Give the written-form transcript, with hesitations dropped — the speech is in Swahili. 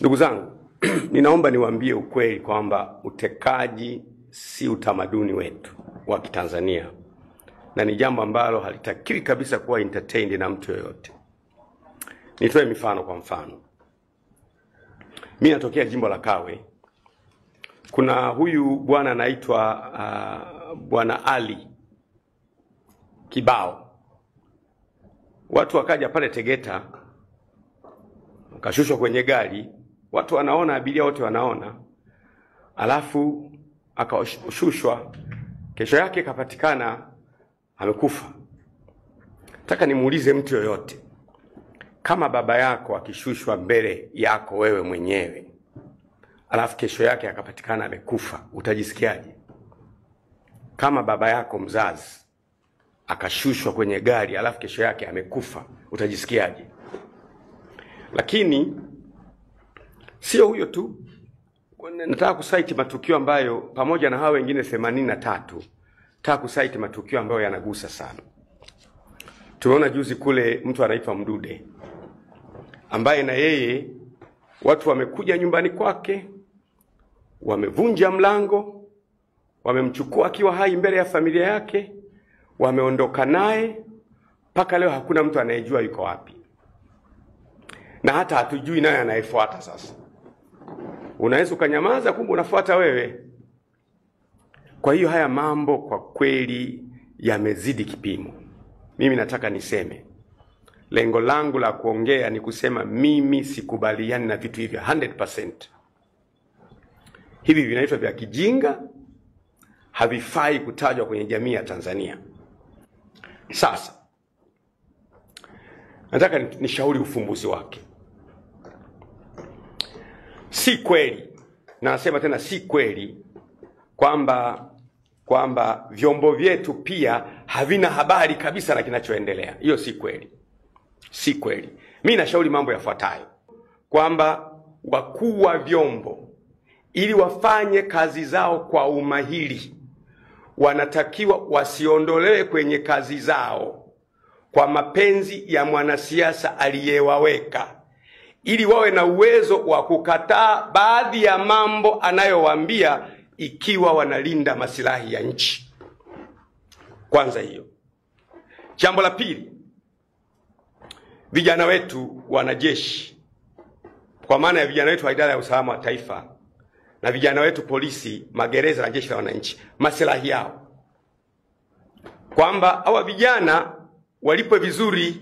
Ndugu zangu, ninaomba niwaambie ukweli kwamba utekaji si utamaduni wetu wa Kitanzania, na ni jambo ambalo halitakiwi kabisa kuwa entertained na mtu yoyote. Nitoe mifano. Kwa mfano, mimi natokea jimbo la Kawe. Kuna huyu bwana anaitwa Bwana Ali Kibao. Watu wakaja pale Tegeta, wakashushwa kwenye gari, watu wanaona, abiria wote wanaona, alafu akashushwa. Kesho yake kapatikana amekufa. Nataka nimuulize mtu yoyote, kama baba yako akishushwa mbele yako wewe mwenyewe, alafu kesho yake akapatikana amekufa, utajisikiaje? Kama baba yako mzazi akashushwa kwenye gari alafu kesho yake amekufa, utajisikiaje? Lakini sio huyo tu. Nataka kusaiti matukio ambayo pamoja na hao wengine 83, nataka kusaiti matukio ambayo yanagusa sana. Tumeona juzi kule mtu anaitwa Mdude, ambaye na yeye watu wamekuja nyumbani kwake, wamevunja mlango, wamemchukua akiwa hai mbele ya familia yake, wameondoka naye, mpaka leo hakuna mtu anayejua yuko wapi, na hata hatujui naye anayefuata. Sasa unaweza ukanyamaza, kumbe unafuata wewe. Kwa hiyo haya mambo kwa kweli yamezidi kipimo. Mimi nataka niseme, lengo langu la kuongea ni kusema mimi sikubaliani na vitu hivi 100%. Hivi vinaitwa vya kijinga, havifai kutajwa kwenye jamii ya Tanzania. Sasa nataka nishauri ufumbuzi wake. Si kweli, na nasema tena si kweli, kwamba vyombo vyetu pia havina habari kabisa na kinachoendelea. Hiyo si kweli. Si kweli. Mimi nashauri mambo yafuatayo, kwamba wakuu wa vyombo ili wafanye kazi zao kwa umahiri, wanatakiwa wasiondolewe kwenye kazi zao kwa mapenzi ya mwanasiasa aliyewaweka, ili wawe na uwezo wa kukataa baadhi ya mambo anayowaambia ikiwa wanalinda maslahi ya nchi. Kwanza hiyo. Jambo la pili, vijana wetu wanajeshi, kwa maana ya vijana wetu wa idara ya usalama wa taifa na vijana wetu polisi, magereza na jeshi la wananchi, maslahi yao, kwamba hawa vijana walipwe vizuri